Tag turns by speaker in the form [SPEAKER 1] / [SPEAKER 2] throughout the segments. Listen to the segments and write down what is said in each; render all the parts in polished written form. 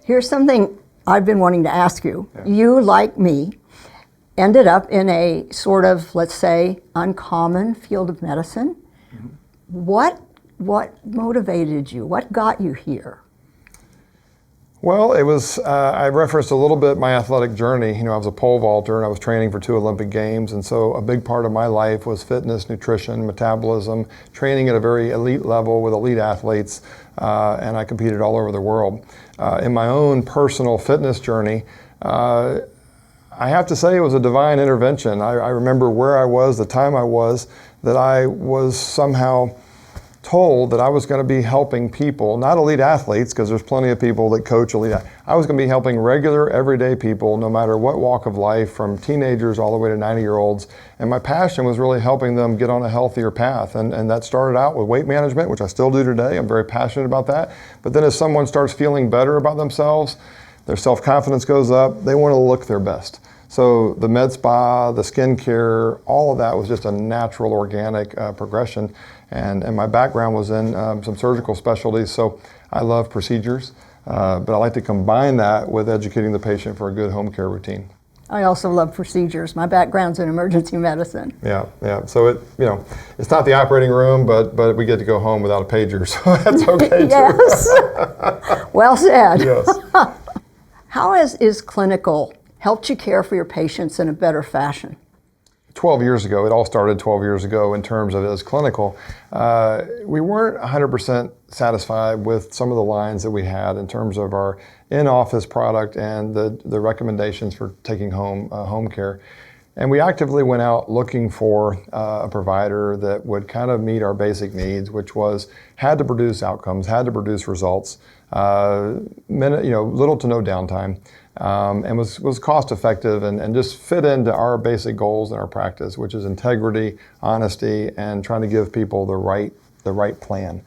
[SPEAKER 1] Here's something I've been wanting to ask you.
[SPEAKER 2] Yeah.
[SPEAKER 1] You, like me, ended up in a sort of, let's say, uncommon field of medicine.
[SPEAKER 2] Mm-hmm.
[SPEAKER 1] What motivated you? What got you here?
[SPEAKER 2] Well, it was, I referenced a little bit my athletic journey. I was a pole vaulter and I was training for 2 Olympic Games. And so a big part of my life was fitness, nutrition, metabolism, training at a very elite level with elite athletes. And I competed all over the world. In my own personal fitness journey, I have to say it was a divine intervention. I remember where I was, the time I was, that I was somehow told that I was going to be helping people, not elite athletes, because there's plenty of people that coach elite. I was going to be helping regular, everyday people, no matter what walk of life, from teenagers all the way to 90-year-olds. And my passion was really helping them get on a healthier path. And that started out with weight management, which I still do today. I'm very passionate about that. But then as someone starts feeling better about themselves, their self-confidence goes up, they want to look their best. So the med spa, the skin care, all of that was just a natural, organic progression. And my background was in some surgical specialties, so I love procedures. But I like to combine that with educating the patient for a good home care routine.
[SPEAKER 1] I also love procedures. My background's in emergency medicine.
[SPEAKER 2] Yeah. So it's not the operating room, but we get to go home without a pager, so that's okay
[SPEAKER 1] Yes.
[SPEAKER 2] too.
[SPEAKER 1] Well said.
[SPEAKER 2] Yes.
[SPEAKER 1] How is clinical helped you care for your patients in a better fashion?
[SPEAKER 2] 12 years ago, it all started 12 years ago in terms of as clinical. We weren't 100% satisfied with some of the lines that we had in terms of our in-office product and the recommendations for taking home care. And we actively went out looking for a provider that would kind of meet our basic needs, which was had to produce outcomes, had to produce results, little to no downtime. And was cost effective and just fit into our basic goals in our practice, which is integrity, honesty, and trying to give people the right plan.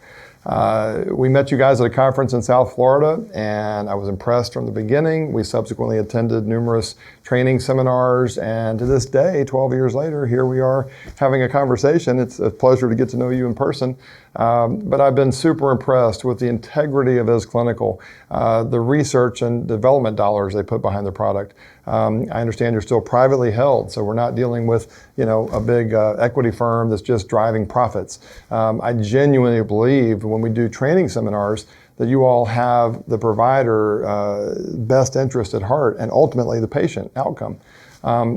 [SPEAKER 2] We met you guys at a conference in South Florida, and I was impressed from the beginning. We subsequently attended numerous training seminars, and to this day, 12 years later, here we are having a conversation. It's a pleasure to get to know you in person. But I've been super impressed with the integrity of Is Clinical, the research and development dollars they put behind the product. I understand you're still privately held, so we're not dealing with a big equity firm that's just driving profits. I genuinely believe when we do training seminars that you all have the provider best interest at heart and ultimately the patient outcome.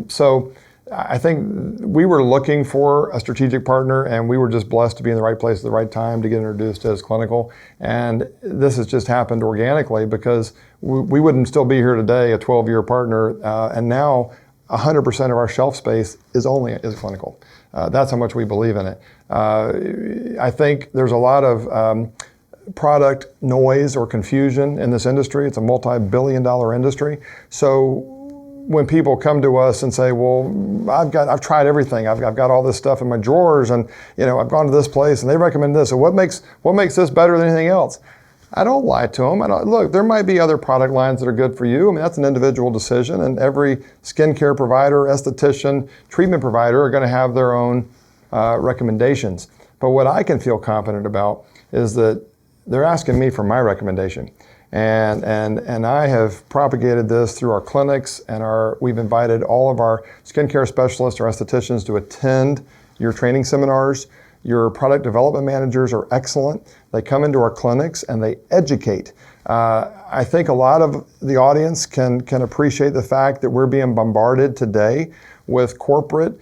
[SPEAKER 2] So I think we were looking for a strategic partner, and we were just blessed to be in the right place at the right time to get introduced as Clinical. And this has just happened organically because we wouldn't still be here today, a 12-year partner, and now 100% of our shelf space is Clinical. That's how much we believe in it. I think there's a lot of product noise or confusion in this industry. It's a multi-billion-dollar industry. So when people come to us and say, well, I've tried everything. I've got all this stuff in my drawers, and I've gone to this place and they recommend this. So what makes this better than anything else? I don't lie to them. Look, there might be other product lines that are good for you. I mean, that's an individual decision, and every skincare provider, esthetician, treatment provider are going to have their own recommendations. But what I can feel confident about is that they're asking me for my recommendation. And I have propagated this through our clinics, and we've invited all of our skincare specialists or estheticians to attend your training seminars. Your product development managers are excellent. They come into our clinics and they educate. I think a lot of the audience can appreciate the fact that we're being bombarded today with corporate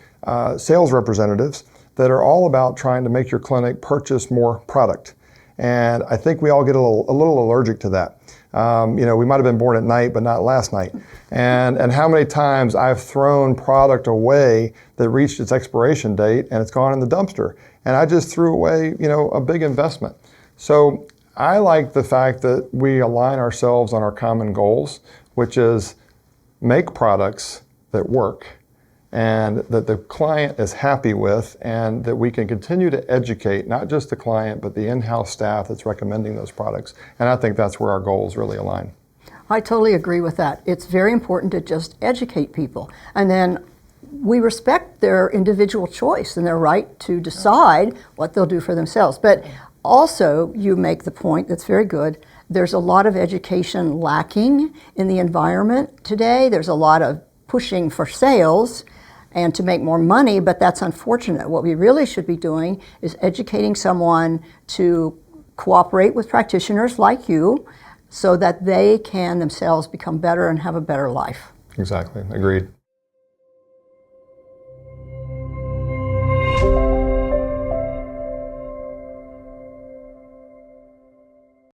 [SPEAKER 2] sales representatives that are all about trying to make your clinic purchase more product. And I think we all get a little allergic to that. We might have been born at night, but not last night. And how many times I've thrown product away that reached its expiration date and it's gone in the dumpster. And I just threw away, a big investment. So I like the fact that we align ourselves on our common goals, which is make products that work and that the client is happy with, and that we can continue to educate not just the client, but the in-house staff that's recommending those products. And I think that's where our goals really align.
[SPEAKER 1] I totally agree with that. It's very important to just educate people. And then we respect their individual choice and their right to decide what they'll do for themselves. But Also, you make the point that's very good. There's a lot of education lacking in the environment today. There's a lot of pushing for sales and to make more money, but that's unfortunate. What we really should be doing is educating someone to cooperate with practitioners like you so that they can themselves become better and have a better life.
[SPEAKER 2] Exactly. Agreed.